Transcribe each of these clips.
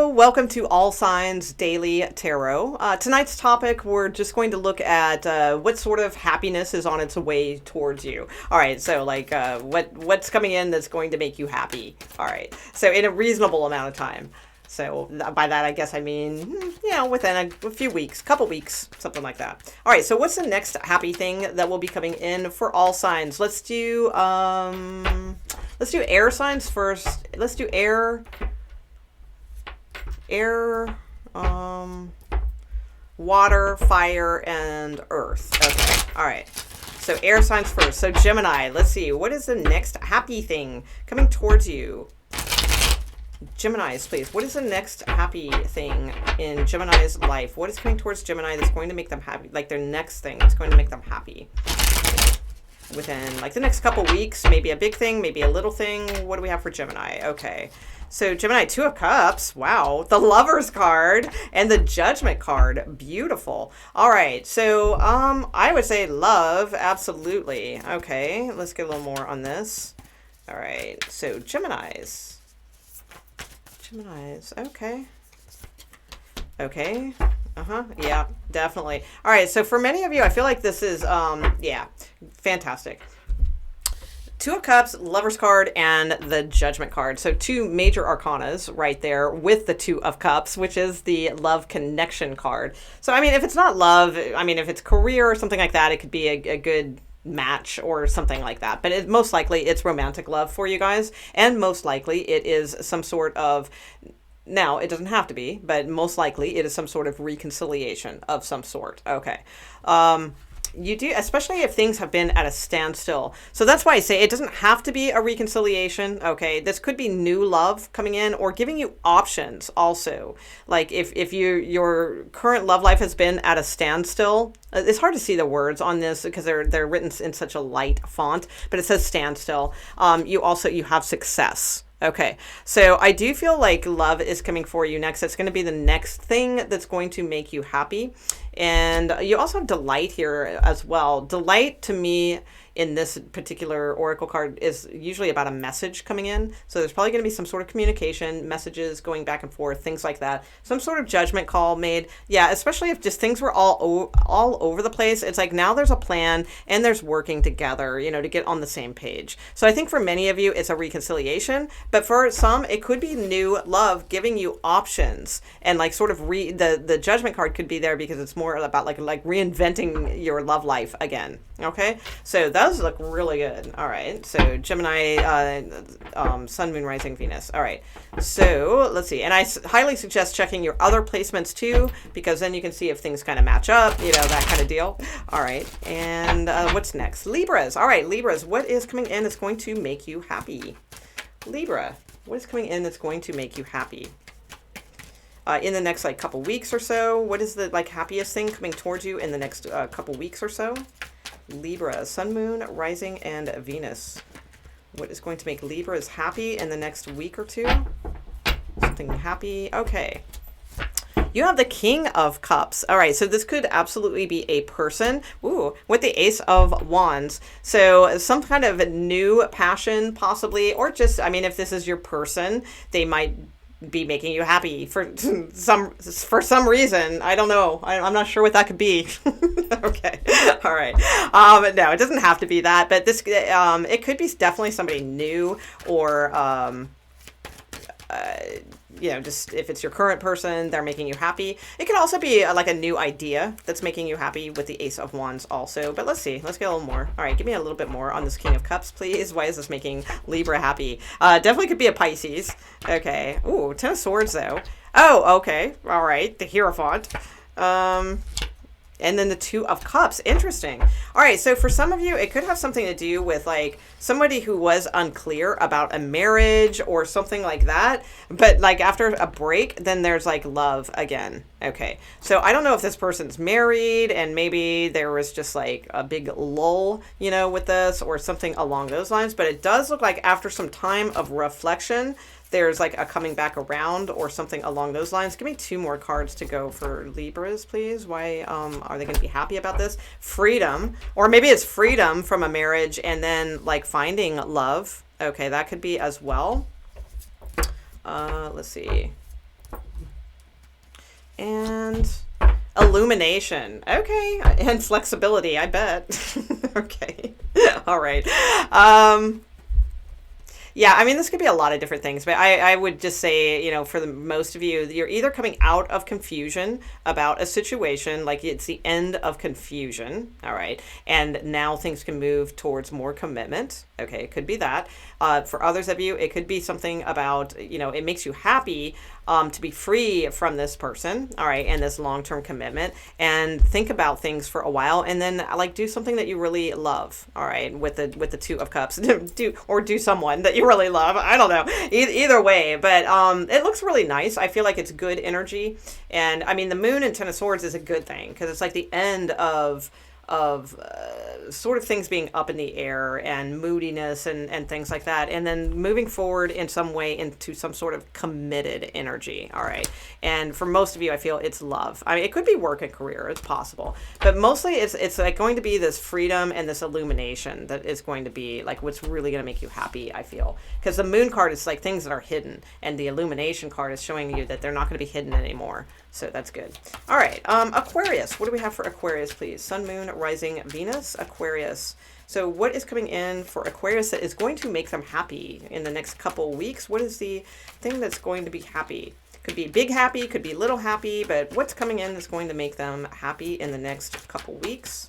welcome to All Signs Daily Tarot. Tonight's topic, we're just going to look at what sort of happiness is on its way towards you. All right, so like what's coming in that's going to make you happy. All right, so in a reasonable amount of time. So by that, I guess I mean, within a few weeks, couple weeks, something like that. All right, so what's the next happy thing that will be coming in for all signs? Let's do air signs first. Let's do air, water, fire, and earth. Okay, all right. So air signs first. So Gemini, let's see. What is the next happy thing coming towards you? Geminis, please. What is the next happy thing in Gemini's life? What is coming towards Gemini that's going to make them happy? Like their next thing that's going to make them happy. Within like the next couple weeks, maybe a big thing, maybe a little thing. What do we have for Gemini? Okay. So Gemini, Two of Cups. Wow. The Lovers card and the Judgment card. Beautiful. All right. So I would say love. Absolutely. Okay. Let's get a little more on this. All right. So Geminis. Okay. Okay. Yeah, definitely. All right. So for many of you, I feel like this is, fantastic. Two of Cups, Lover's card, and the Judgment card. So two major arcanas right there with the Two of Cups, which is the love connection card. So, I mean, if it's not love, I mean, if it's career or something like that, it could be a good match or something like that. But most likely it's romantic love for you guys. And most likely it is some sort of... Now, it doesn't have to be, but most likely it is some sort of reconciliation of some sort. Okay. You do, especially if things have been at a standstill. So that's why I say it doesn't have to be a reconciliation. Okay. This could be new love coming in or giving you options also. Like if your current love life has been at a standstill, it's hard to see the words on this because they're written in such a light font, but it says standstill. You have success. Okay, so I do feel like love is coming for you next. It's going to be the next thing that's going to make you happy. And you also have delight here as well. Delight to me in this particular oracle card is usually about a message coming in. So there's probably going to be some sort of communication, messages going back and forth, things like that. Some sort of judgment call made. Yeah, especially if just things were all over the place. It's like now there's a plan and there's working together, to get on the same page. So I think for many of you, it's a reconciliation. But for some, it could be new love giving you options. And like sort of the judgment card could be there because it's more about like reinventing your love life again. Okay, so those look really good. All right, so Gemini, Sun, Moon, Rising, Venus. All right, so let's see. And I highly suggest checking your other placements too, because then you can see if things kind of match up, that kind of deal. All right, and what's next? Libras. All right, Libras, what is coming in that's going to make you happy? Libra, what is coming in that's going to make you happy? In the next couple weeks or so, what is the happiest thing coming towards you in the next couple weeks or so? Libra, Sun, Moon, Rising, and Venus. What is going to make Libras happy in the next week or two? Something happy. Okay. You have the King of Cups. All right, so this could absolutely be a person. Ooh, with the Ace of Wands. So some kind of new passion possibly, or just, if this is your person, they might be making you happy for some reason. I don't know. I'm not sure what that could be. Okay. All right. No, it doesn't have to be that, but this, it could be definitely somebody new or, just if it's your current person, they're making you happy. It could also be a new idea that's making you happy with the Ace of Wands also. But let's see. Let's get a little more. All right, give me a little bit more on this King of Cups, please. Why is this making Libra happy? Definitely could be a Pisces. Okay. Ooh, Ten of Swords though. Oh, okay. All right. The Hierophant. And then the Two of Cups. Interesting. All right. So for some of you, it could have something to do with somebody who was unclear about a marriage or something like that. But after a break, then there's love again. Okay. So I don't know if this person's married and maybe there was just a big lull, with this or something along those lines. But it does look like after some time of reflection, there's a coming back around or something along those lines. Give me two more cards to go for Libras, please. Why are they going to be happy about this? Freedom, or maybe it's freedom from a marriage and then finding love. Okay, that could be as well. Let's see. and illumination. Okay. And flexibility, I bet. Okay. All right. Yeah, I mean, this could be a lot of different things, but I would just say, you know, for the most of you, you're either coming out of confusion about a situation, like it's the end of confusion, all right, and now things can move towards more commitment. Okay, it could be that. For others of you, it could be something about, you know, it makes you happy to be free from this person, all right, and this long-term commitment, and think about things for a while, and then like do something that you really love, all right, with the Two of Cups, do someone that you really love. I don't know, either way, but it looks really nice. I feel like it's good energy, and I mean the Moon and Ten of Swords is a good thing because it's like the end of sort of things being up in the air and moodiness and things like that, and then moving forward in some way into some sort of committed energy, all right. And for most of you, I feel it's love. I mean, it could be work and career, it's possible, but mostly it's like going to be this freedom and this illumination that is going to be like what's really going to make you happy, I feel, because the Moon card is like things that are hidden, and the illumination card is showing you that they're not going to be hidden anymore. So that's good. All right, Aquarius. What do we have for Aquarius, please? Sun, Moon, Rising, Venus, Aquarius. So what is coming in for Aquarius that is going to make them happy in the next couple weeks? What is the thing that's going to be happy? Could be big happy, could be little happy, but what's coming in that's going to make them happy in the next couple weeks?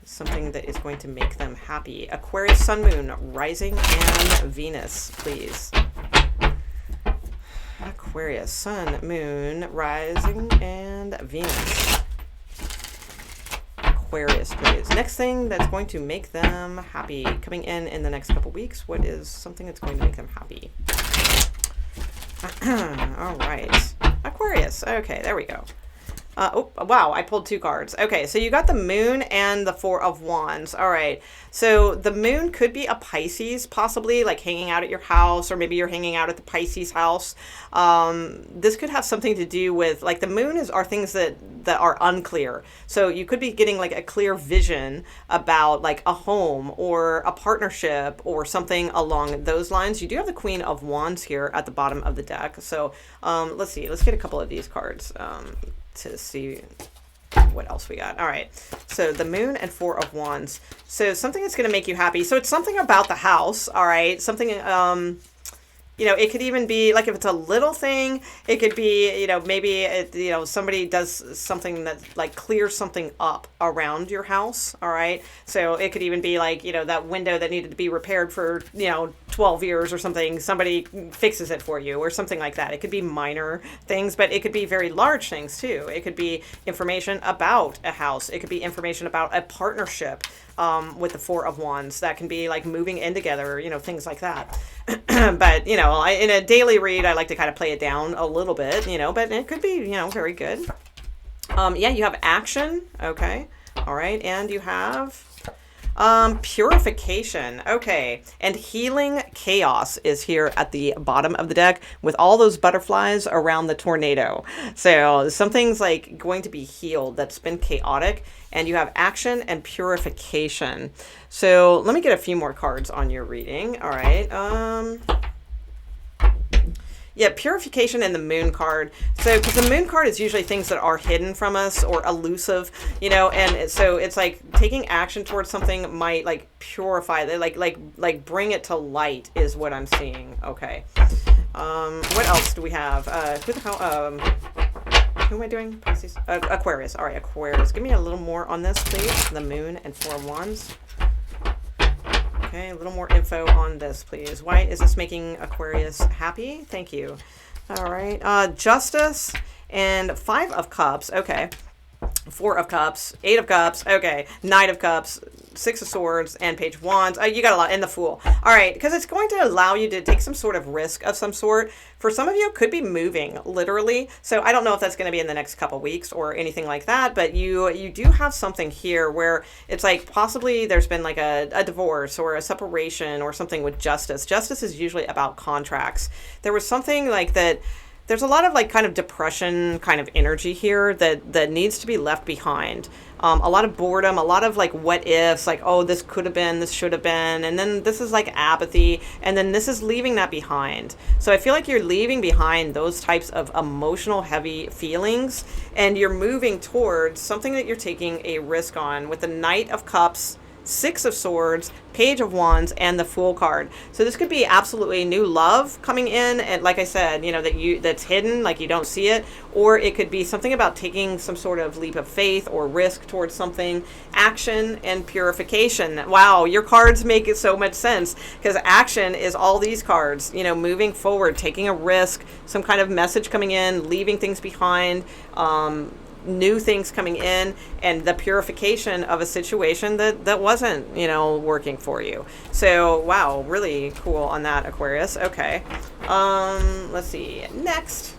Something that is going to make them happy. Aquarius, Sun, Moon, Rising, and Venus, please. Aquarius, Sun, Moon, Rising, and Venus. Aquarius, please. Next thing that's going to make them happy coming in the next couple weeks. What is something that's going to make them happy? All right. Aquarius. Okay, there we go. Oh, wow, I pulled two cards. Okay, so you got the Moon and the Four of Wands. All right, so the Moon could be a Pisces, possibly, like hanging out at your house, or maybe you're hanging out at the Pisces house. This could have something to do with, like, the Moon are things that are unclear. So you could be getting, like, a clear vision about, like, a home or a partnership or something along those lines. You do have the Queen of Wands here at the bottom of the deck. So let's see. Let's get a couple of these cards. To see what else we got. All right, so the Moon and Four of Wands. So something that's going to make you happy. So it's something about the house. All right, something you know, it could even be like if it's a little thing, it could be, you know, maybe you know, somebody does something that like clears something up around your house. All right, so it could even be like, you know, that window that needed to be repaired for, you know, 12 years or something, somebody fixes it for you or something like that. It could be minor things, but it could be very large things too. It could be information about a house. It could be information about a partnership with the Four of Wands. That can be like moving in together, you know, things like that. But, you know, in a daily read, I like to kind of play it down a little bit, you know, but it could be, you know, very good. Yeah, you have action. Okay. All right. And you have purification. Okay. And healing chaos is here at the bottom of the deck with all those butterflies around the tornado. So something's like going to be healed that's been chaotic, and you have action and purification. So let me get a few more cards on your reading. All right. Yeah, purification and the Moon card. So, because the Moon card is usually things that are hidden from us or elusive, you know, and so it's like taking action towards something might like purify, like bring it to light is what I'm seeing. Okay. What else do we have? Who the hell? Who am I doing? Pisces? Aquarius. All right, Aquarius. Give me a little more on this, please. The Moon and Four of Wands. Okay, a little more info on this, please. Why is this making Aquarius happy? Thank you. All right. Justice and Five of Cups. Okay. Four of Cups, Eight of Cups. Okay. Knight of Cups, Six of Swords, and Page of Wands. You got a lot. And the Fool. All right. Because it's going to allow you to take some sort of risk of some sort. For some of you, it could be moving, literally. So I don't know if that's going to be in the next couple weeks or anything like that. But you do have something here where it's like possibly there's been like a divorce or a separation or something with justice. Justice is usually about contracts. There was something like that. There's a lot of like kind of depression kind of energy here that needs to be left behind. A lot of boredom, a lot of like what ifs, like, oh, this could have been, this should have been. And then this is like apathy. And then this is leaving that behind. So I feel like you're leaving behind those types of emotional heavy feelings. And you're moving towards something that you're taking a risk on with the Knight of Cups, Six of Swords, Page of Wands, and the Fool card. So this could be absolutely new love coming in, and like I said, you know, that's hidden, like you don't see it, or it could be something about taking some sort of leap of faith or risk towards something. Action and purification. Wow, your cards make it so much sense, because action is all these cards, you know, moving forward, taking a risk, some kind of message coming in, leaving things behind, new things coming in, and the purification of a situation that wasn't, you know, working for you. So wow, really cool on that, Aquarius. Okay, let's see, next,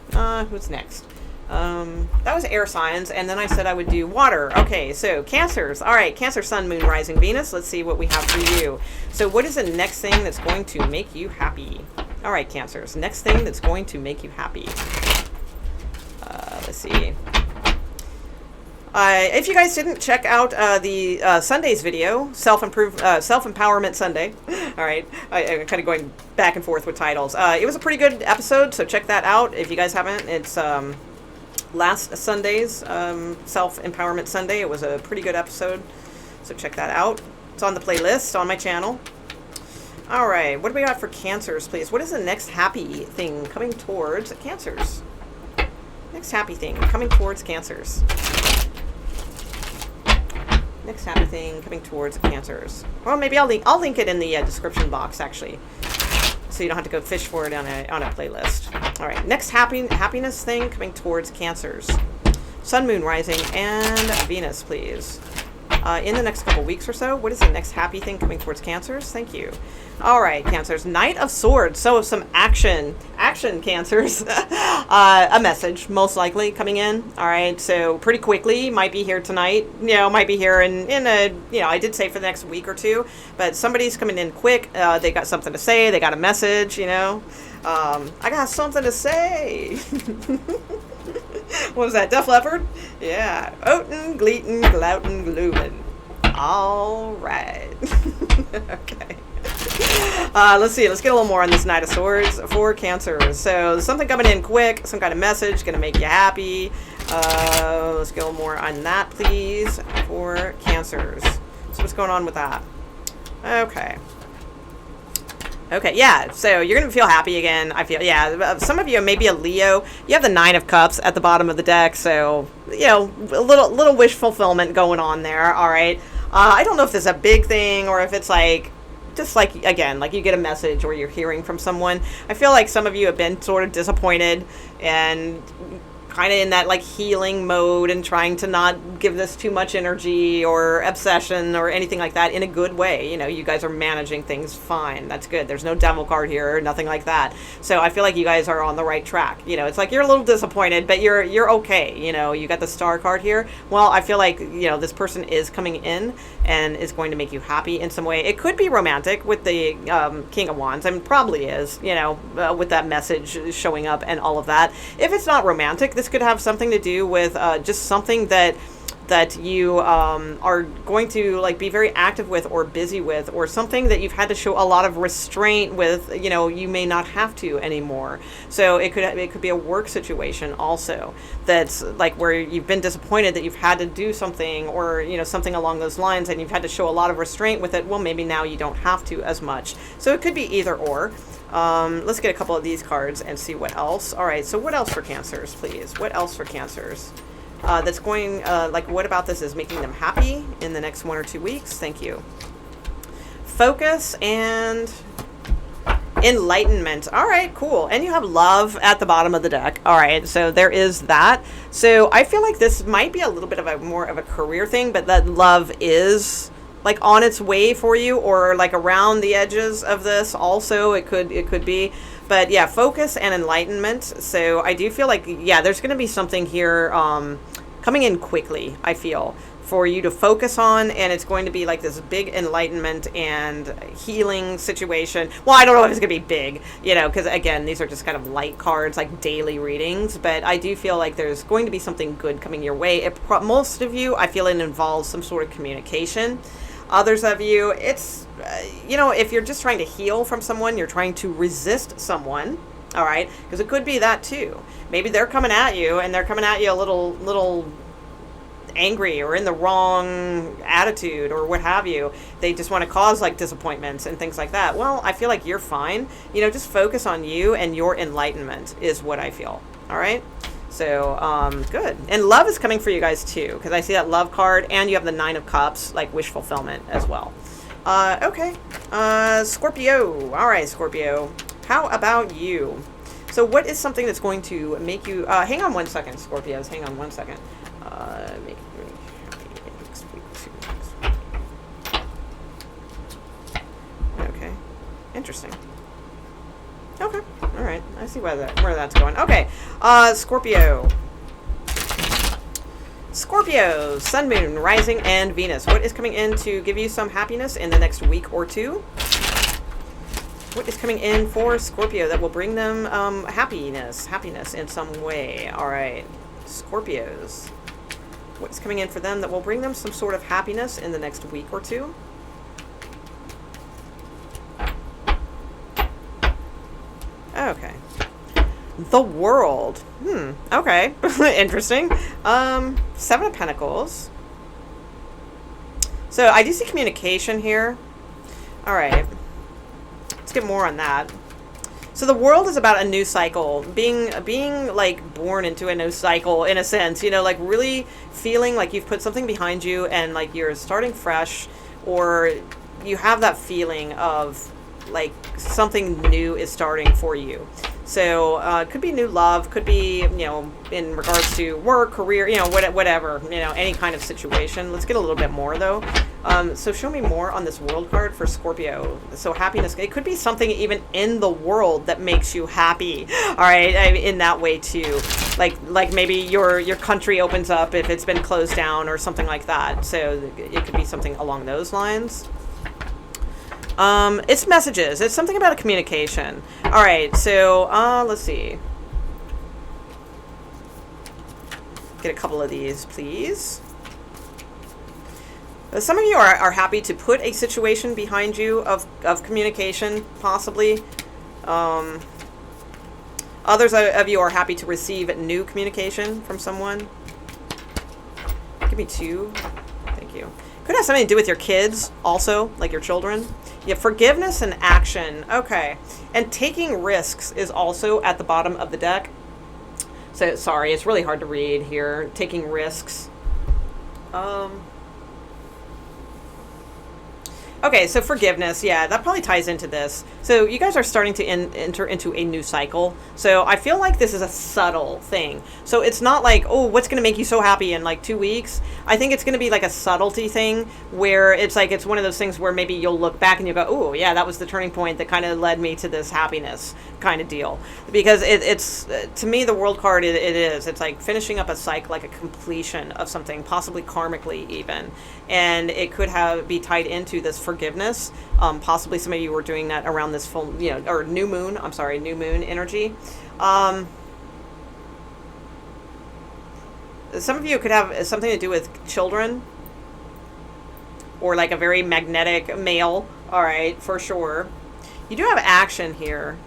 who's next? That was air signs, and then I said I would do water. Okay, so Cancers. All right, Cancer, Sun, Moon, Rising, Venus. Let's see what we have for you. So what is the next thing that's going to make you happy? All right, Cancers, next thing that's going to make you happy. Let's see. If you guys didn't check out the Sunday's video, Self-Empowerment Sunday, all right, I'm kind of going back and forth with titles. It was a pretty good episode, so check that out if you guys haven't. It's last Sunday's Self-Empowerment Sunday. It was a pretty good episode, so check that out. It's on the playlist on my channel. All right, what do we got for Cancers, please? What is the next happy thing coming towards Cancers? Next happy thing coming towards Cancers. Next happy thing coming towards Cancers. Well, maybe I'll link it in the description box, actually, so you don't have to go fish for it on a playlist. All right, next happiness thing coming towards Cancers. Sun, Moon, Rising, and Venus, please. In the next couple weeks or so, what is the next happy thing coming towards Cancers? Thank you. All right, Cancers. Knight of Swords. So some action, Cancers. A message, most likely, coming in. All right, so pretty quickly. Might be here tonight. You know, might be here in a, you know, I did say for the next week or two. But somebody's coming in quick. They got something to say. They got a message, you know. I got something to say. What was that, Def Leppard? Yeah. Oten, Gleaton, Glouten, Gloomin. All right. Okay. Let's see. Let's get a little more on this Knight of Swords for Cancers. So something coming in quick, some kind of message, going to make you happy. Let's get a little more on that, please, for Cancers. So what's going on with that? Okay. Okay, yeah, so you're going to feel happy again, I feel. Yeah, some of you, maybe a Leo, you have the Nine of Cups at the bottom of the deck, so, you know, a little wish fulfillment going on there, all right? I don't know if this is a big thing or if it's like, just like, again, like you get a message or you're hearing from someone. I feel like some of you have been sort of disappointed and kind of in that like healing mode and trying to not give this too much energy or obsession or anything like that in a good way. You know, you guys are managing things fine. That's good. There's no devil card here or nothing like that. So I feel like you guys are on the right track. You know, it's like you're a little disappointed, but you're okay. You know, you got the star card here. Well, I feel like, you know, this person is coming in and is going to make you happy in some way. It could be romantic with the King of Wands. I mean, probably is, you know, with that message showing up and all of that. If it's not romantic, this could have something to do with just something that you are going to like be very active with or busy with, or something that you've had to show a lot of restraint with. You know, you may not have to anymore. So it could be a work situation also that's like where you've been disappointed that you've had to do something, or you know, something along those lines, and you've had to show a lot of restraint with it. Well, maybe now you don't have to as much. So it could be either or. Let's get a couple of these cards and see what else. All right, so what else for Cancers, please? What else for Cancers? That's going, like, what about this is making them happy in the next 1 or 2 weeks? Thank you. Focus and enlightenment. All right, cool. And you have love at the bottom of the deck. All right, so there is that. So I feel like this might be a little bit of a more of a career thing, but that love is like on its way for you, or like around the edges of this also. It could be. But yeah, focus and enlightenment. So I do feel like, yeah, there's going to be something here coming in quickly, I feel. for you to focus on, and it's going to be like this big enlightenment and healing situation. Well, I don't know if it's going to be big, you know, because again, these are just kind of light cards, like daily readings, but I do feel like there's going to be something good coming your way. Most of you, I feel it involves some sort of communication. Others of you, it's, you know, if you're just trying to heal from someone, you're trying to resist someone, all right, because it could be that too. Maybe they're coming at you, and they're coming at you a little angry or in the wrong attitude or what have you. They just want to cause like disappointments and things like that. Well, I feel like you're fine. You know, just focus on you and your enlightenment is what I feel. All right. So, good. And love is coming for you guys too, because I see that love card, and you have the 9 of Cups, like wish fulfillment as well. Okay. Scorpio. All right, Scorpio. How about you? So what is something that's going to make you, hang on one second, Scorpios, hang on one second. Make it really happy next week, 2 weeks. Okay. Interesting. Okay. All right. I see where that's going. Okay. Scorpio. Scorpio, Sun, Moon, Rising, and Venus. What is coming in to give you some happiness in the next week or two? What is coming in for Scorpio that will bring them happiness in some way? All right. Scorpios. What's coming in for them that will bring them some sort of happiness in the next week or two? Okay. The World. Okay. Interesting. 7 of Pentacles. So I do see communication here. All right. Let's get more on that. So the World is about a new cycle, being like born into a new cycle in a sense, you know, like really feeling like you've put something behind you and like you're starting fresh, or you have that feeling of like something new is starting for you. So it could be new love, could be, you know, in regards to work, career, you know, whatever, you know, any kind of situation. Let's get a little bit more though. So show me more on this World card for Scorpio. So happiness, it could be something even in the world that makes you happy. All right, in that way too. Like maybe your country opens up if it's been closed down or something like that. So it could be something along those lines. It's messages. It's something about a communication. All right, so let's see. Get a couple of these, please. Some of you are happy to put a situation behind you of communication, possibly. Others of you are happy to receive new communication from someone. Give me 2. Thank you. Could have something to do with your kids also, like your children. Yeah, forgiveness and action. Okay. And taking risks is also at the bottom of the deck. So, sorry, it's really hard to read here. Taking risks. Okay, so forgiveness, yeah, that probably ties into this. So you guys are starting to enter into a new cycle. So I feel like this is a subtle thing. So it's not like, oh, what's going to make you so happy in like 2 weeks? I think it's going to be like a subtlety thing where it's like, it's one of those things where maybe you'll look back and you go, oh, yeah, that was the turning point that kind of led me to this happiness kind of deal. Because it's to me, the World card, it is. It's like finishing up a cycle, like a completion of something, possibly karmically even. And it could be tied into this forgiveness. Possibly some of you were doing that around this full, you know, or new moon energy. Some of you could have something to do with children or like a very magnetic male. All right, for sure. You do have action here.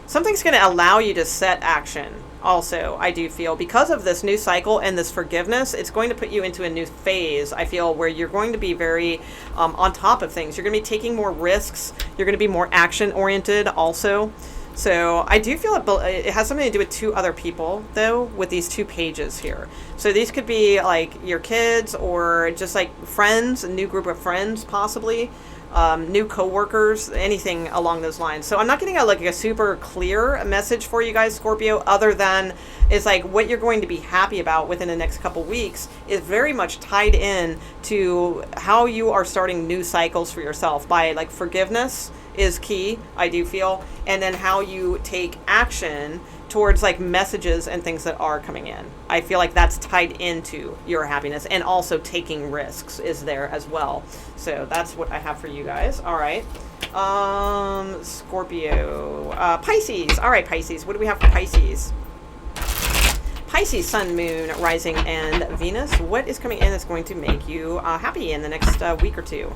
Something's going to allow you to set action. Also, I do feel because of this new cycle and this forgiveness, it's going to put you into a new phase, I feel, where you're going to be very on top of things. You're going to be taking more risks. You're going to be more action oriented also. So I do feel it has something to do with 2 other people, though, with these 2 pages here. So these could be like your kids or just like friends, a new group of friends, possibly. New coworkers, anything along those lines. So I'm not getting a super clear message for you guys, Scorpio, other than it's like what you're going to be happy about within the next couple weeks is very much tied in to how you are starting new cycles for yourself by like forgiveness is key, I do feel. And then how you take action towards like messages and things that are coming in. I feel like that's tied into your happiness, and also taking risks is there as well. So that's what I have for you guys. All right. Scorpio, Pisces. All right, Pisces. What do we have for Pisces? Pisces, Sun, Moon, Rising, and Venus. What is coming in that's going to make you happy in the next week or two?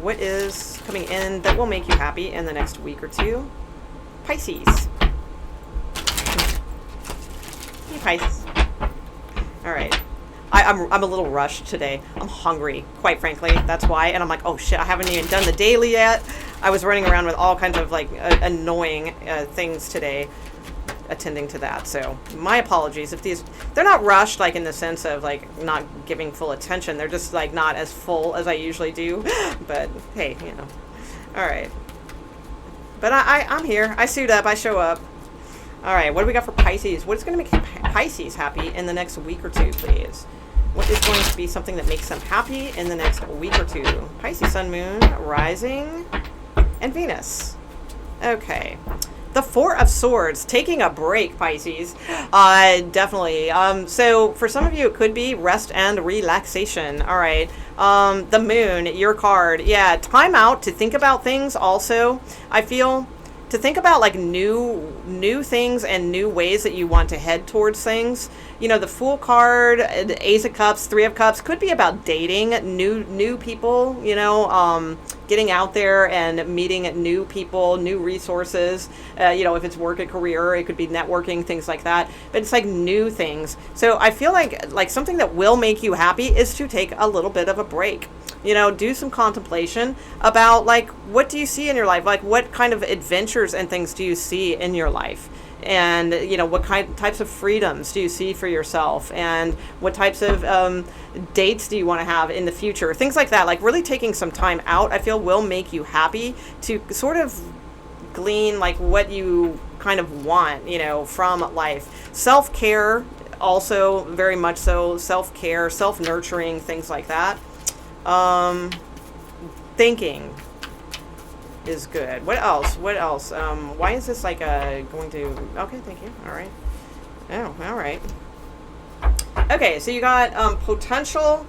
What is coming in that will make you happy in the next week or two? Pisces. Hey, Pisces. All right. I'm a little rushed today. I'm hungry, quite frankly. That's why. And I'm like, oh shit, I haven't even done the daily yet. I was running around with all kinds of like annoying things today, attending to that. So my apologies if they're not rushed like in the sense of like not giving full attention. They're just like not as full as I usually do. But hey, you know. All right. But I'm here. I suit up. I show up. All right. What do we got for Pisces? What is going to make Pisces happy in the next week or two, please? What is going to be something that makes them happy in the next week or two? Pisces, Sun, Moon, Rising, and Venus. Okay. The Four of Swords, taking a break, Pisces. Definitely. So for some of you, it could be rest and relaxation. All right. The Moon, your card. Yeah, time out to think about things also. I feel to think about like new things and new ways that you want to head towards things. You know, the Fool card, the Ace of Cups, Three of Cups could be about dating new people, you know, getting out there and meeting new people, new resources, you know, if it's work, a career, it could be networking, things like that. But it's like new things. So I feel like something that will make you happy is to take a little bit of a break. You know, do some contemplation about like, what do you see in your life? Like, what kind of adventures and things do you see in your life? And, you know, what types of freedoms do you see for yourself? And what types of dates do you want to have in the future? Things like that. Like really taking some time out, I feel will make you happy to sort of glean like what you kind of want, you know, from life. Self-care also very much so. Self-care, self-nurturing, things like that. Thinking is good. What else? Why is this like going to... Okay, thank you. All right. Oh, all right. Okay, so you got potential,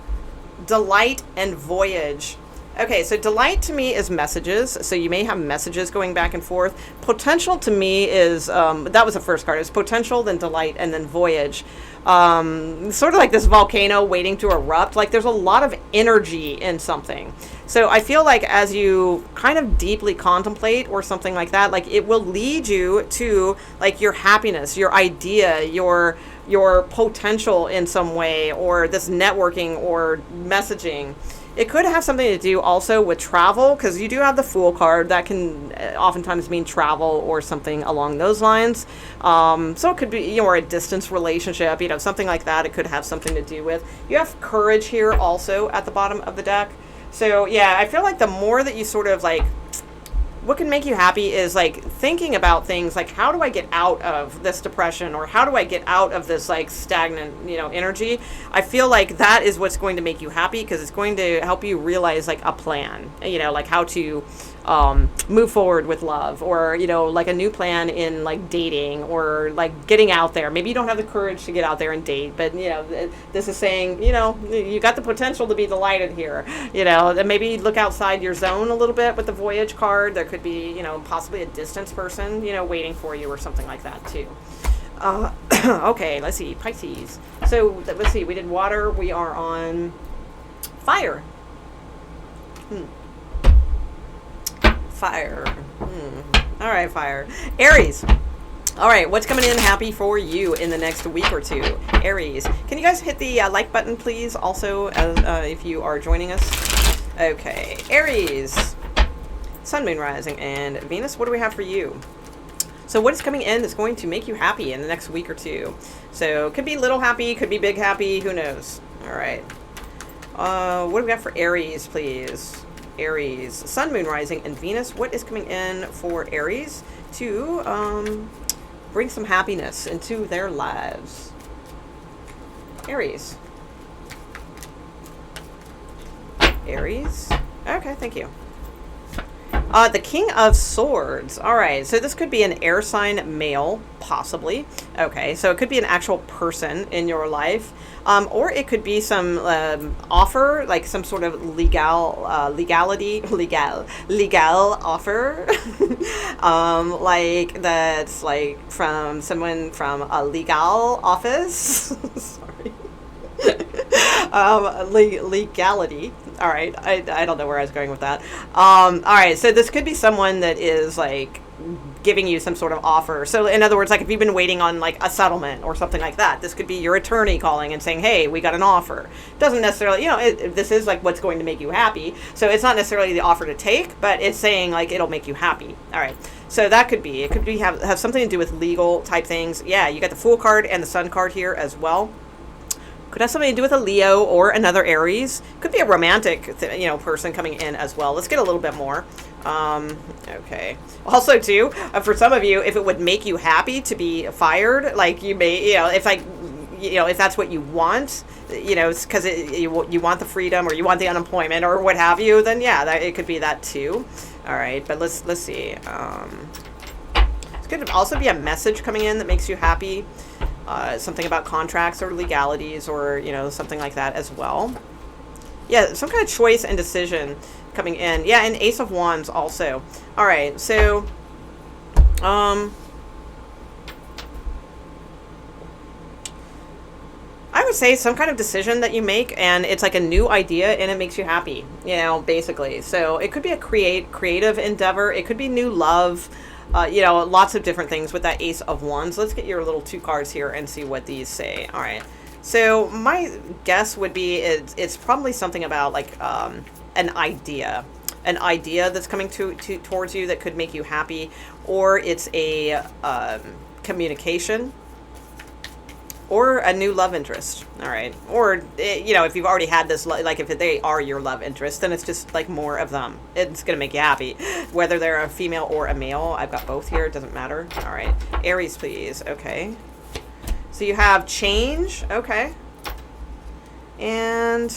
delight, and voyage. Okay, so delight to me is messages. So you may have messages going back and forth. Potential to me is, that was the first card. It's potential, then delight, and then voyage. Sort of like this volcano waiting to erupt. Like there's a lot of energy in something. So I feel like as you kind of deeply contemplate or something like that, like it will lead you to like your happiness, your idea, your potential in some way, or this networking or messaging. It could have something to do also with travel, because you do have the Fool card. That can oftentimes mean travel or something along those lines. So it could be, you know, or a distance relationship, you know, something like that. It could have something to do with. You have courage here also at the bottom of the deck. So yeah, I feel like the more that you sort of like, what can make you happy is like thinking about things like, how do I get out of this depression, or how do I get out of this like stagnant, you know, energy? I feel like that is what's going to make you happy, because it's going to help you realize like a plan, you know, like how to move forward with love, or, you know, like a new plan in like dating, or like getting out there. Maybe you don't have the courage to get out there and date, but you know, this is saying, you know, you got the potential to be delighted here, you know, and maybe look outside your zone a little bit with the Voyage card. There could be, you know, possibly a distance person, you know, waiting for you or something like that too. Okay, let's see, Pisces. So let's see, we did water, we are on fire. Fire. All right, fire. Aries. All right, what's coming in happy for you in the next week or two? Aries. Can you guys hit the like button, please, also, if you are joining us? Okay, Aries. Sun, Moon, Rising, and Venus. What do we have for you? So what is coming in that's going to make you happy in the next week or two? So could be little happy, could be big happy, who knows? All right. What do we got for Aries, please? Aries, Sun, Moon, Rising, and Venus. What is coming in for Aries to bring some happiness into their lives? Aries. Aries. Okay, thank you. The King of Swords. All right, so this could be an air sign male, possibly. Okay, so it could be an actual person in your life. Or it could be some offer, like some sort of legal offer, like that's like from someone from a legal office. Sorry. Legality. All right, I don't know where I was going with that. All right, so this could be someone that is like giving you some sort of offer. So in other words, like if you've been waiting on like a settlement or something like that, this could be your attorney calling and saying, hey, we got an offer. Doesn't necessarily, this is like what's going to make you happy. So it's not necessarily the offer to take, but it's saying like it'll make you happy. All right. So that could be, it could be have something to do with legal type things. Yeah, you got the Fool card and the Sun card here as well. Could have something to do with a Leo or another Aries. Could be a romantic, person coming in as well. Let's get a little bit more. Okay. Also, too, for some of you, if it would make you happy to be fired, like you may, if that's what you want, it's because you want the freedom or you want the unemployment or what have you, then yeah, it could be that too. All right, but let's see. It could also be a message coming in that makes you happy. Something about contracts or legalities or, something like that as well. Yeah, some kind of choice and decision coming in. Yeah, and Ace of Wands also. All right, so, I would say some kind of decision that you make and it's like a new idea and it makes you happy, basically. So it could be a creative endeavor. It could be new love. Lots of different things with that Ace of Wands. Let's get your little 2 cards here and see what these say. All right. So my guess would be it's probably something about like an idea that's coming towards you that could make you happy, or it's a communication, or a new love interest. All right. Or, if you've already had this, like if they are your love interest, then it's just like more of them. It's going to make you happy. Whether they're a female or a male, I've got both here. It doesn't matter. All right. Aries, please. Okay. So you have change. Okay. And,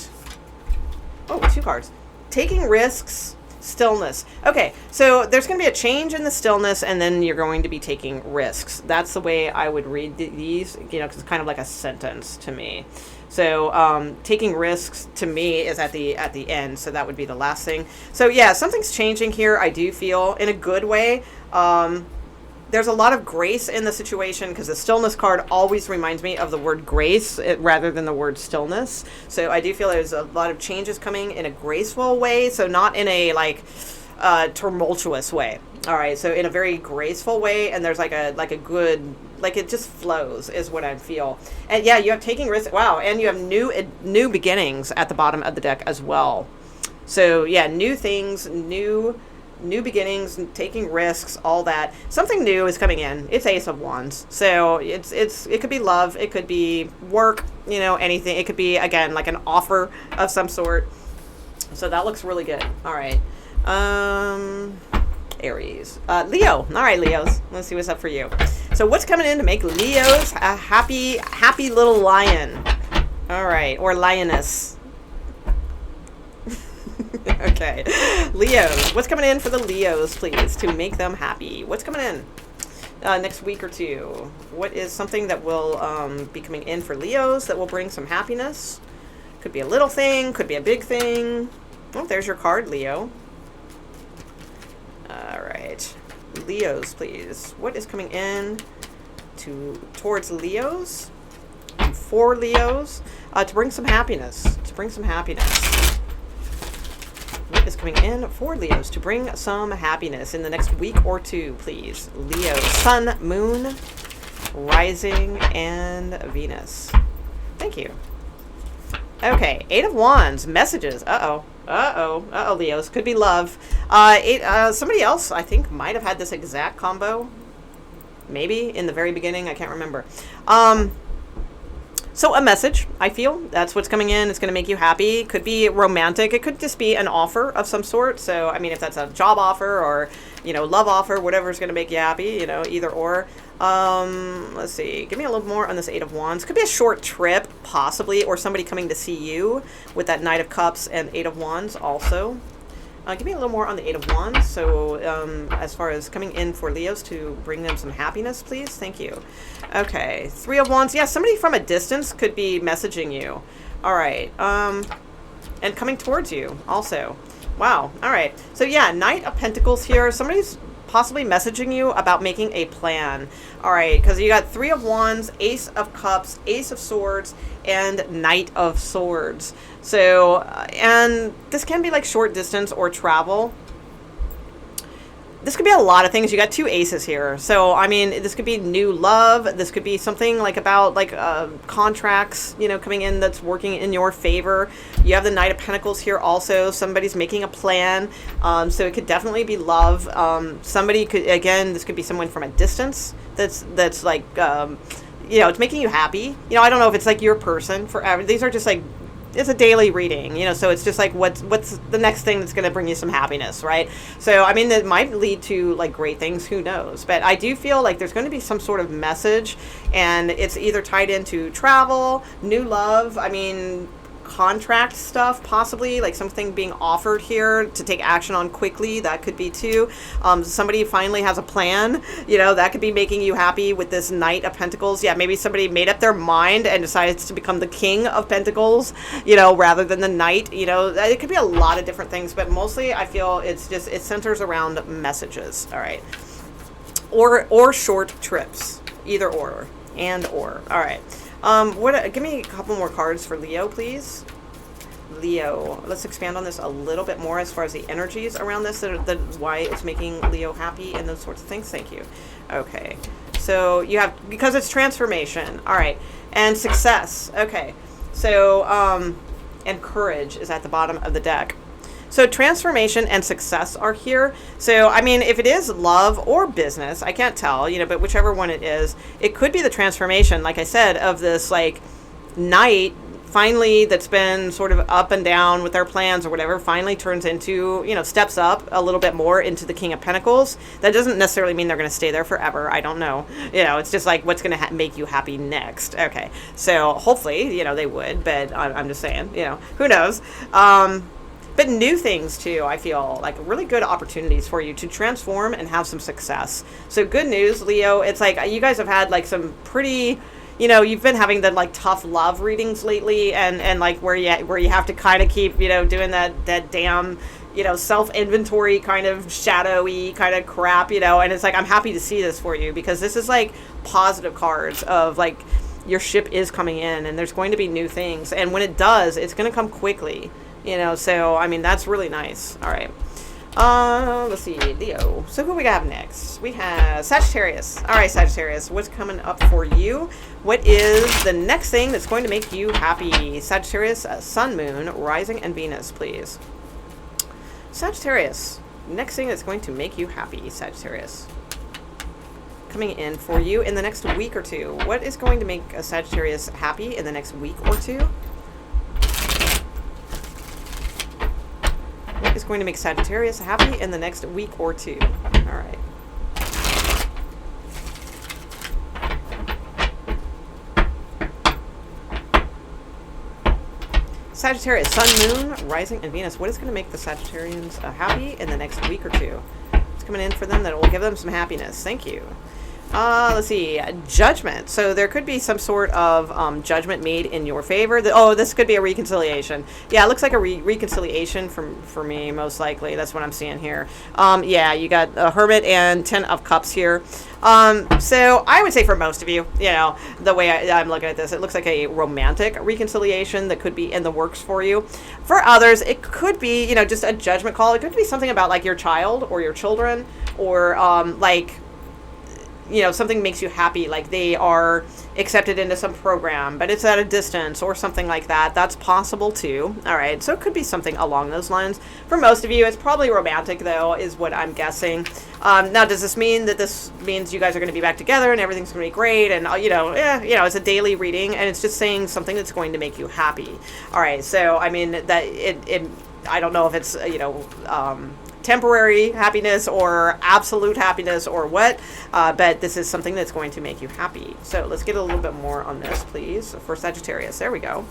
2 cards. Taking risks. Stillness. Okay, so there's going to be a change in the stillness, and then you're going to be taking risks. That's the way I would read these, because it's kind of like a sentence to me. So taking risks to me is at the end, so that would be the last thing. So yeah, something's changing here. I do feel in a good way. There's a lot of grace in the situation because the stillness card always reminds me of the word grace rather than the word stillness. So I do feel there's a lot of changes coming in a graceful way. So not in a tumultuous way. All right. So in a very graceful way. And there's like a good, like it just flows is what I feel. And yeah, you have taking risks. Wow. And you have new beginnings at the bottom of the deck as well. So yeah, new things, new beginnings, taking risks, all that. Something new is coming in. It's Ace of Wands. So it could be love, it could be work, anything. It could be, again, like an offer of some sort. So that looks really good. All right. Aries. Leo. All right, Leos. Let's see what's up for you. So what's coming in to make Leos a happy little lion? All right. Or lioness. Okay. Leos. What's coming in for the Leos, please, to make them happy? What's coming in next week or two? What is something that will be coming in for Leos that will bring some happiness? Could be a little thing. Could be a big thing. Oh, there's your card, Leo. All right. Leos, please. What is coming in towards Leos? For Leos? To bring some happiness. What is coming in for Leos to bring some happiness in the next week or two, please? Leo, Sun, Moon, Rising, and Venus. Thank you. Okay, 8 of Wands, messages. Uh-oh, Leos. Could be love. Somebody else, I think, might have had this exact combo. Maybe in the very beginning. I can't remember. So a message, I feel. That's what's coming in. It's going to make you happy. Could be romantic. It could just be an offer of some sort. So, I mean, if that's a job offer or, love offer, whatever's going to make you happy, either or. Let's see. Give me a little more on this 8 of Wands. Could be a short trip, possibly, or somebody coming to see you with that Knight of Cups and 8 of Wands also. Give me a little more on the Eight of Wands. So as far as coming in for Leos to bring them some happiness, please. Thank you. Okay. Three of Wands. Yeah, somebody from a distance could be messaging you. All right. And coming towards you also. Wow. All right. So yeah, Knight of Pentacles here. Somebody's possibly messaging you about making a plan. All right, because you got Three of Wands, Ace of Cups, Ace of Swords, and Knight of Swords. So, and this can be like short distance or travel. This could be a lot of things. You got two aces here. So, I mean, this could be new love. This could be something like about like contracts, you know, coming in that's working in your favor. You have the Knight of Pentacles here also. Somebody's making a plan. So it could definitely be love. Somebody could, again, this could be someone from a distance that's like, you know, it's making you happy. You know, I don't know if it's like your person forever. These are just like, it's a daily reading, you know, so it's just like what's the next thing that's going to bring you some happiness, right? So, I mean, that might lead to like great things, who knows? But I do feel like there's going to be some sort of message, and it's either tied into travel, new love, I mean, contract stuff, possibly like something being offered here to take action on quickly. That could be too. Somebody finally has a plan, you know, that could be making you happy with this Knight of Pentacles. Yeah, maybe somebody made up their mind and decides to become the King of Pentacles, you know, rather than the Knight. You know, it could be a lot of different things, but mostly I feel it's just, it centers around messages. All right. Or short trips, either or. All right. Give me a couple more cards for Leo, please. Leo. Let's expand on this a little bit more as far as the energies around this, why it's making Leo happy and those sorts of things. Thank you. Okay. So you have, because it's transformation. All right. And success. Okay. So, and courage is at the bottom of the deck. So transformation and success are here. So, I mean, if it is love or business, I can't tell, you know, but whichever one it is, it could be the transformation, like I said, of this like Knight finally that's been sort of up and down with their plans or whatever, finally turns into, you know, steps up a little bit more into the King of Pentacles. That doesn't necessarily mean they're going to stay there forever. I don't know. You know, it's just like what's going to make you happy next. Okay. So hopefully, you know, they would, but I'm just saying, you know, who knows? But new things too, I feel like really good opportunities for you to transform and have some success. So good news, Leo. It's like you guys have had like some pretty, you know, you've been having the like tough love readings lately, and like where you have to kind of keep, you know, doing that damn, you know, self-inventory kind of shadowy kind of crap, you know, and it's like, I'm happy to see this for you because this is like positive cards of like your ship is coming in and there's going to be new things. And when it does, it's going to come quickly. You know, so, I mean, that's really nice. All right. Let's see, Leo. So who we got next? We have Sagittarius. All right, Sagittarius, what's coming up for you? What is the next thing that's going to make you happy? Sagittarius, Sun, Moon, Rising, and Venus, please. Sagittarius, next thing that's going to make you happy, Sagittarius. Coming in for you in the next week or two. What is going to make a Sagittarius happy in the next week or two? Is going to make Sagittarius happy in the next week or two. All right. Sagittarius, Sun, Moon, Rising, and Venus. What is going to make the Sagittarians happy in the next week or two? It's coming in for them that will give them some happiness. Thank you. Let's see, Judgment. So there could be some sort of judgment made in your favor. This could be a reconciliation. Yeah, it looks like a reconciliation for me, most likely. That's what I'm seeing here. Yeah, you got a Hermit and 10 of Cups here. So I would say for most of you, you know, the way I'm looking at this, it looks like a romantic reconciliation that could be in the works for you. For others, it could be, you know, just a judgment call. It could be something about like your child or your children or like, you know, something makes you happy, like they are accepted into some program, but it's at a distance or something like that. That's possible too. All right. So it could be something along those lines. For most of you, it's probably romantic though, is what I'm guessing. Now, does this mean that this means you guys are going to be back together and everything's going to be great? And, you know, it's a daily reading and it's just saying something that's going to make you happy. All right. So, I mean, that I don't know if it's, you know, temporary happiness or absolute happiness or what, but this is something that's going to make you happy. So let's get a little bit more on this, please, for Sagittarius. There we go.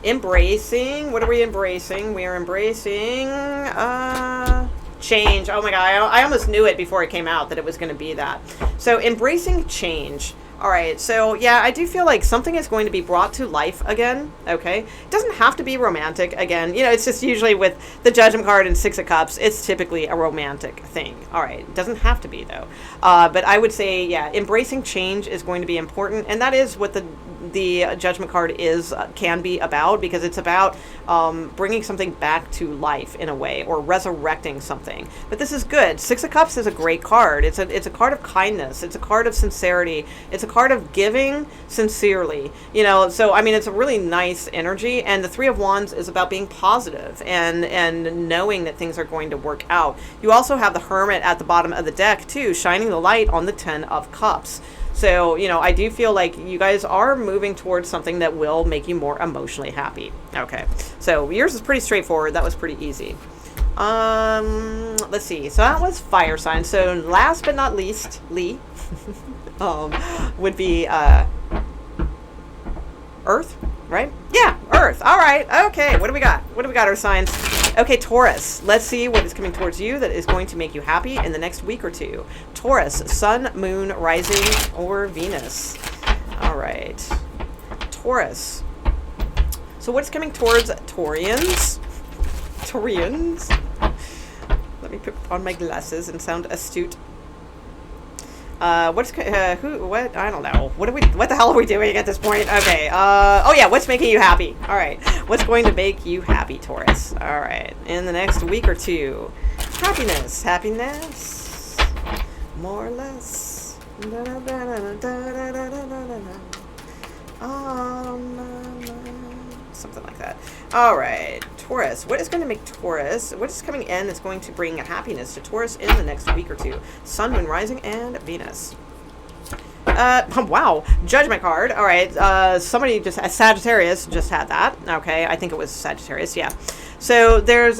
Embracing. What are we embracing? We are embracing change. Oh my God, I almost knew it before it came out that it was going to be that. So embracing change. All right, so yeah, I do feel like something is going to be brought to life again, okay? It doesn't have to be romantic again. You know, it's just usually with the Judgment card and Six of Cups, it's typically a romantic thing. All right, it doesn't have to be, though. But I would say, yeah, embracing change is going to be important, and that is what the Judgment card can be about, because it's about bringing something back to life in a way, or resurrecting something. But this is good. Six of Cups is a great card. It's a card of kindness. It's a card of sincerity. It's a card of giving sincerely. You know, so I mean, it's a really nice energy. And the Three of Wands is about being positive and knowing that things are going to work out. You also have the Hermit at the bottom of the deck too, shining the light on the Ten of Cups. So, you know, I do feel like you guys are moving towards something that will make you more emotionally happy. Okay. So yours is pretty straightforward. That was pretty easy. Let's see. So that was fire sign. So last but not least, Lee, would be Earth, right? Yeah, Earth. All right. Okay. What do we got? What do we got, Earth signs? Okay, Taurus. Let's see what is coming towards you that is going to make you happy in the next week or two. Taurus, Sun, Moon, Rising, or Venus. All right. Taurus. So what's coming towards Taurians? Taurians? Let me put on my glasses and sound astute. What? I don't know. What the hell are we doing at this point? Okay. Oh yeah, what's making you happy? All right. What's going to make you happy, Taurus? All right. In the next week or two. Happiness. More or less. Something like that. All right. Taurus. What is going to make Taurus? What is coming in that's going to bring happiness to Taurus in the next week or two? Sun, Moon, Rising, and Venus. Wow. Judgment card. All right. Sagittarius just had that. Okay. I think it was Sagittarius. Yeah. So there's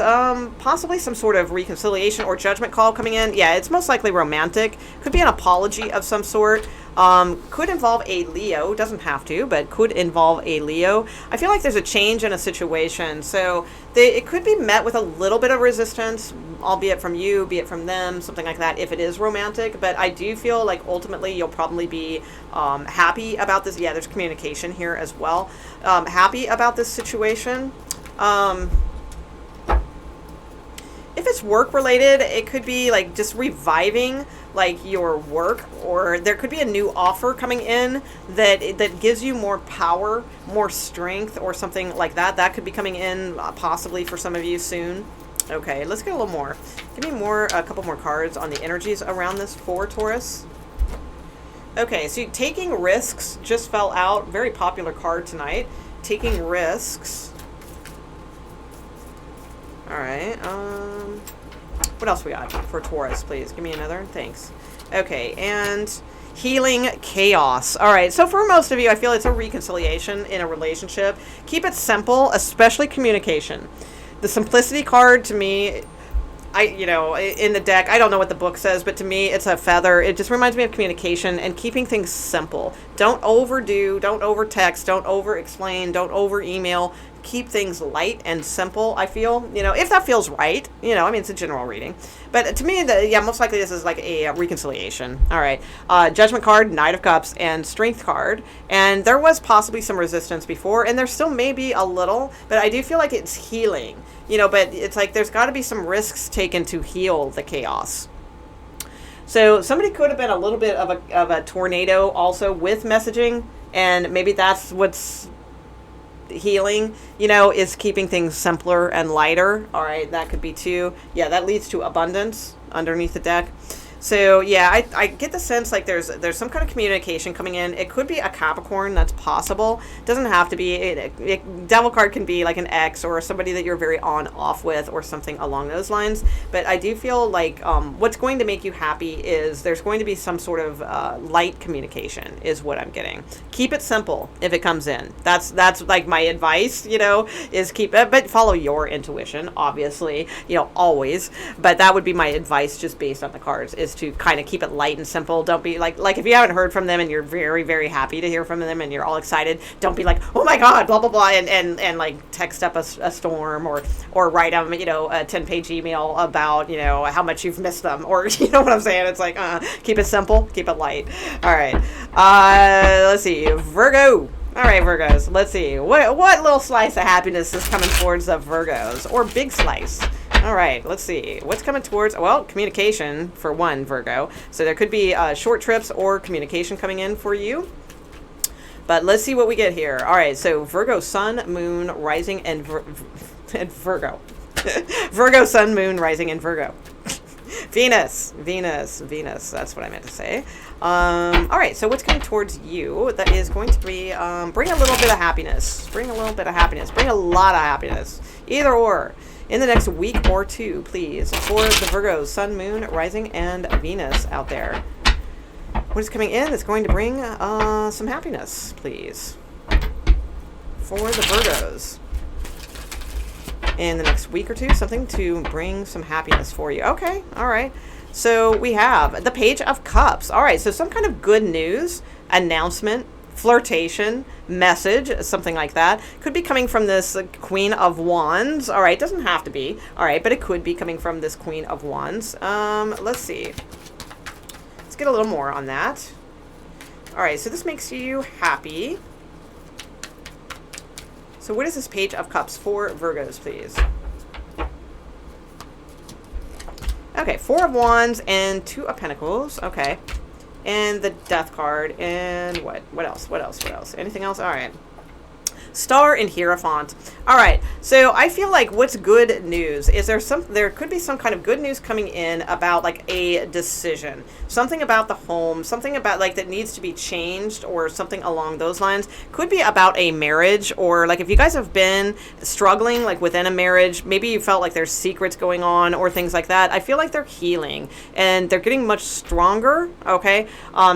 possibly some sort of reconciliation or judgment call coming in. Yeah, it's most likely romantic. Could be an apology of some sort. Could involve a Leo. Doesn't have to, but could involve a Leo. I feel like there's a change in a situation. So it could be met with a little bit of resistance, albeit from you, be it from them, something like that, if it is romantic. But I do feel like ultimately you'll probably be happy about this. Yeah, there's communication here as well. Happy about this situation. If it's work related, it could be like just reviving like your work, or there could be a new offer coming in that gives you more power, more strength, or something like that. That could be coming in possibly for some of you soon. Okay, let's get a little more. Give me a couple more cards on the energies around this for Taurus. Okay, so taking risks just fell out. Very popular card tonight. Taking risks. All right. What else we got for Taurus, please? Give me another. Thanks. Okay, and healing chaos. All right, so for most of you, I feel it's a reconciliation in a relationship. Keep it simple, especially communication. The simplicity card, to me, in the deck, I don't know what the book says, but to me, it's a feather. It just reminds me of communication and keeping things simple. Don't overdo, don't over text, don't over explain, don't over email. Keep things light and simple, I feel, if that feels right, it's a general reading. But to me, most likely this is like a reconciliation. All right. Judgment card, Knight of Cups, and Strength card. And there was possibly some resistance before, and there still may be a little, but I do feel like it's healing, but it's like there's got to be some risks taken to heal the chaos. So somebody could have been a little bit of a tornado also with messaging, and maybe that's what's healing, is keeping things simpler and lighter. All right, that could be too. Yeah, that leads to abundance underneath the deck. So yeah, I get the sense like there's some kind of communication coming in. It could be a Capricorn, that's possible. It doesn't have to be. Devil card can be like an ex or somebody that you're very on-off with or something along those lines. But I do feel like what's going to make you happy is there's going to be some sort of light communication is what I'm getting. Keep it simple if it comes in. That's like my advice, is keep it, but follow your intuition, obviously, always. But that would be my advice just based on the cards is is to kind of keep it light and simple. Don't be like if you haven't heard from them and you're very, very happy to hear from them and you're all excited, don't be like, oh my God, blah, blah, blah, and like text up a storm or write them, you know, a 10-page email about, you know, how much you've missed them, or you know what I'm saying? It's like, keep it simple, keep it light. All right. Let's see. Virgo. All right, Virgos. Let's see. What little slice of happiness is coming towards the Virgos, or big slice? All right, let's see. What's coming towards, well, communication for one, Virgo. So there could be short trips or communication coming in for you. But let's see what we get here. All right, so Virgo, Sun, Moon, Rising, and Virgo. Virgo, Sun, Moon, Rising, and Virgo. Venus. That's what I meant to say. All right, so what's coming towards you that is going to be bring a little bit of happiness. Bring a little bit of happiness. Bring a lot of happiness. Either or. In the next week or two, please, for the Virgos, Sun, Moon, Rising, and Venus out there. What is coming in that's going to bring some happiness, please, for the Virgos. In the next week or two, something to bring some happiness for you. Okay, all right. So we have the Page of Cups. All right, so some kind of good news, announcement, flirtation, message, something like that. Could be coming from this Queen of Wands. All right, doesn't have to be. All right, but it could be coming from this Queen of Wands. Let's see. Let's get a little more on that. All right, so this makes you happy. So what is this Page of Cups for Virgos, please? Okay, 4 of Wands and 2 of Pentacles. Okay. And the Death card. And what else? Anything else? All right. Star and Hierophant. All right. So I feel like what's good news is there could be some kind of good news coming in about like a decision, something about the home, something about like that needs to be changed or something along those lines. Could be about a marriage, or like if you guys have been struggling like within a marriage, maybe you felt like there's secrets going on or things like that. I feel like they're healing and they're getting much stronger. Okay.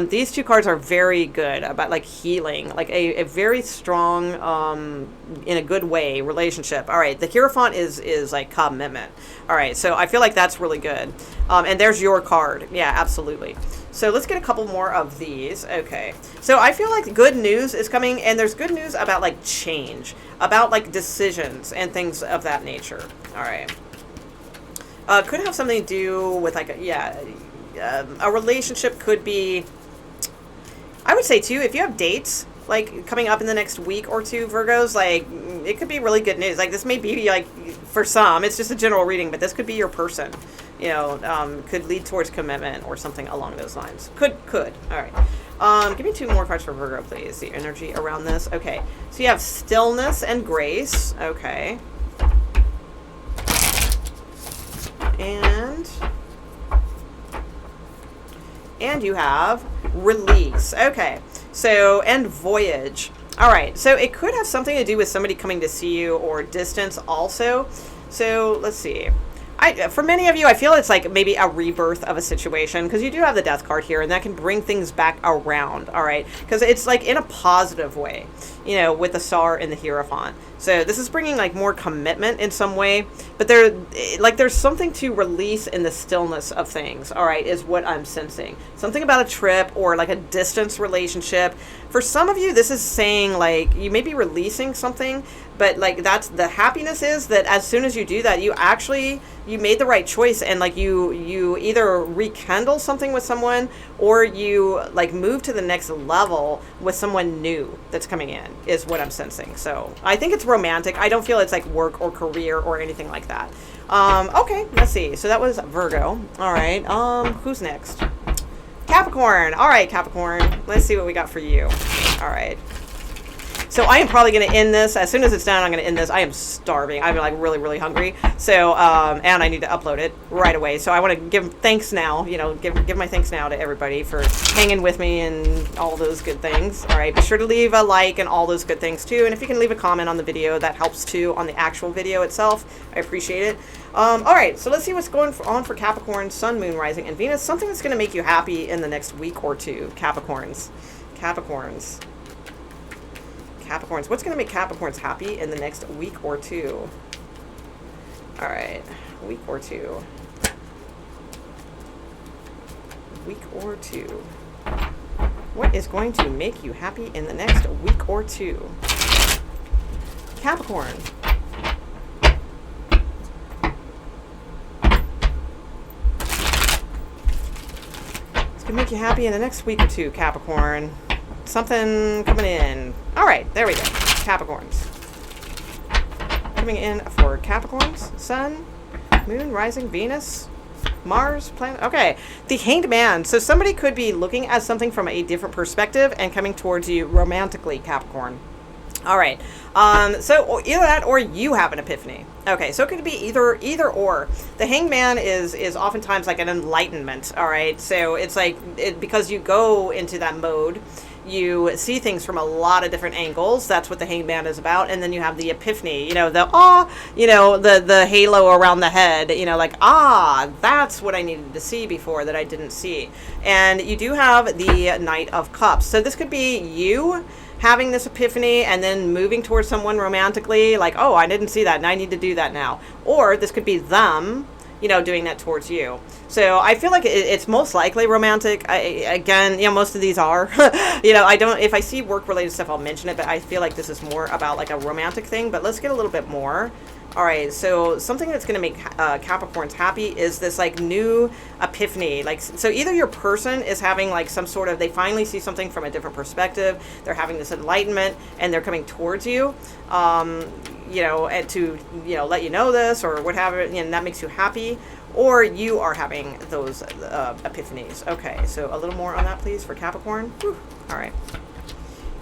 These two cards are very good about like healing, like a very strong, in a good way relationship. All right, the Hierophant is like commitment. All right, so I feel like that's really good. And there's your card. Yeah, absolutely. So let's get a couple more of these. Okay, so I feel like good news is coming, and there's good news about like change, about like decisions and things of that nature. All right, could have something to do with like a relationship. Could be, I would say too, if you have dates like coming up in the next week or two, Virgos, like it could be really good news. Like this may be like, for some, it's just a general reading, but this could be your person, you know, could lead towards commitment or something along those lines. Could. All right. Give me 2 more cards for Virgo, please. The energy around this. Okay. So you have stillness and grace. Okay. And you have release. Okay. So, and voyage. All right. So it could have something to do with somebody coming to see you or distance also. So let's see. For many of you, I feel it's like maybe a rebirth of a situation, because you do have the Death card here, and that can bring things back around. All right. Because it's like in a positive way, you know, with the Star and the Hierophant. So this is bringing like more commitment in some way, but there's something to release in the stillness of things. All right, is what I'm sensing. Something about a trip or like a distance relationship. For some of you, this is saying like you may be releasing something, but like that's the happiness is that as soon as you do that, you made the right choice, and like you either rekindle something with someone or you like move to the next level with someone new that's coming in, is what I'm sensing. So I think it's romantic. I don't feel it's like work or career or anything like that. Okay, let's see. So that was Virgo. All right. Who's next? Capricorn. All right, Capricorn. Let's see what we got for you. All right. So I am probably going to end this. As soon as it's done, I'm going to end this. I am starving. I'm like really, really hungry. So, and I need to upload it right away. So I want to give thanks now, you know, give my thanks now to everybody for hanging with me and all those good things. All right. Be sure to leave a like and all those good things too. And if you can leave a comment on the video, that helps too on the actual video itself. I appreciate it. All right. So let's see what's going on for Capricorn, Sun, Moon, Rising, and Venus. Something that's going to make you happy in the next week or two. Capricorns. What's going to make Capricorns happy in the next week or two? All right, week or two. week or two? What is going to make you happy in the next week or two? Capricorn. It's going to make you happy in the next week or two, Capricorn. Something coming in. All right, there we go. Capricorns. Coming in for Capricorns. Sun, Moon, Rising, Venus, Mars, planet. Okay, the Hanged Man. So somebody could be looking at something from a different perspective and coming towards you romantically, Capricorn. All right. So either that or you have an epiphany. Okay, so it could be either or. The Hanged Man is oftentimes like an enlightenment. All right, so it's like because you go into that mode, you see things from a lot of different angles. That's what the Hanged Man is about. And then you have the epiphany, the halo around the head, like, that's what I needed to see before that I didn't see. And you do have the Knight of Cups. So this could be you having this epiphany and then moving towards someone romantically, like, oh, I didn't see that and I need to do that now. Or this could be them, doing that towards you. So I feel like it's most likely romantic. Most of these are. If I see work-related stuff, I'll mention it, but I feel like this is more about like a romantic thing. But let's get a little bit more. All right, so something that's going to make Capricorns happy is this like new epiphany. Like, so either your person is having like some sort of, they finally see something from a different perspective. They're having this enlightenment and they're coming towards you, and to, let you know this or whatever, and that makes you happy. Or you are having those epiphanies. Okay, so a little more on that, please, for Capricorn. Whew. All right.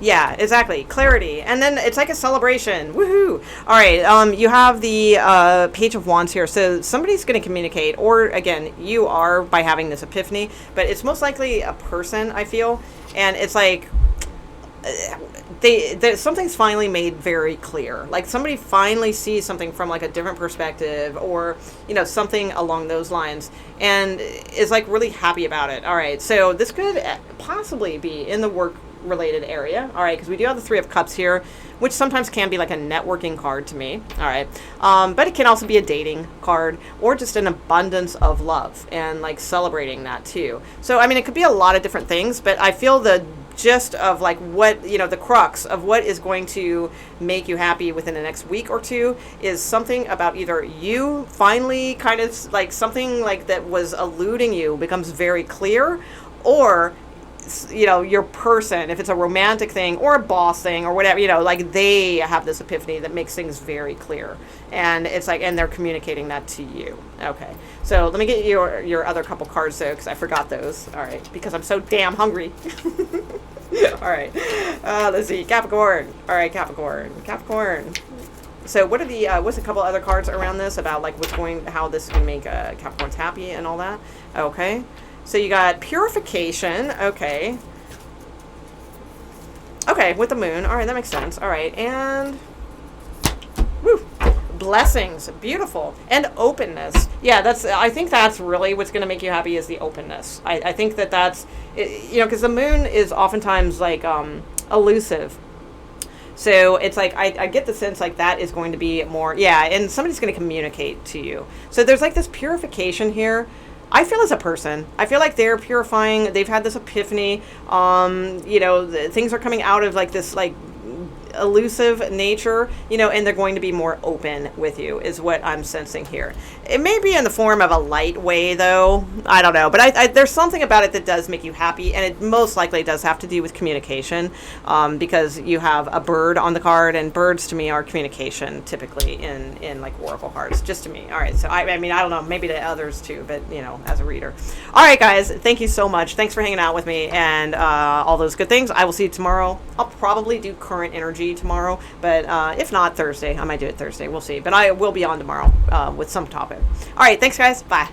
Yeah, exactly. Clarity. And then it's like a celebration. Woohoo. All right. You have the Page of Wands here. So somebody's going to communicate, or again, you are by having this epiphany, but it's most likely a person, I feel. And it's like something's finally made very clear. Like somebody finally sees something from like a different perspective, or something along those lines, and is like really happy about it. All right, so this could possibly be in the work related area. All right, because we do have the Three of Cups here, which sometimes can be like a networking card to me. All right, but it can also be a dating card, or just an abundance of love and like celebrating that too. So I mean, it could be a lot of different things, but I feel the gist of like what, the crux of what is going to make you happy within the next week or two is something about either you finally kind of like something like that was eluding you becomes very clear, or your person, if it's a romantic thing or a boss thing or whatever, like they have this epiphany that makes things very clear, and it's like, and they're communicating that to you. Okay, so let me get your other couple cards though, because I forgot those. All right, because I'm so damn hungry. All right, let's see, Capricorn. All right, Capricorn. So what are what's a couple other cards around this about like how this can make Capricorns happy and all that? Okay. So you got purification, okay, with the moon. All right, that makes sense. All right, and blessings, beautiful, and openness. Yeah, I think that's really what's going to make you happy is the openness. I think that's, because the moon is oftentimes like elusive. So it's like, I get the sense like that is going to be more, and somebody's going to communicate to you. So there's like this purification here. I feel as a person, I feel like they're purifying. They've had this epiphany. Things are coming out of like this like elusive nature, and they're going to be more open with you is what I'm sensing here. It may be in the form of a light way though. I don't know, but I there's something about it that does make you happy, and it most likely does have to do with communication, because you have a bird on the card, and birds to me are communication typically in like oracle cards, just to me. All right, so I mean, I don't know, maybe to others too, but as a reader. All right, guys, thank you so much. Thanks for hanging out with me and all those good things. I will see you tomorrow. I'll probably do current energy tomorrow, but if not Thursday, I might do it Thursday. We'll see, but I will be on tomorrow with some topic. All right, thanks guys, bye.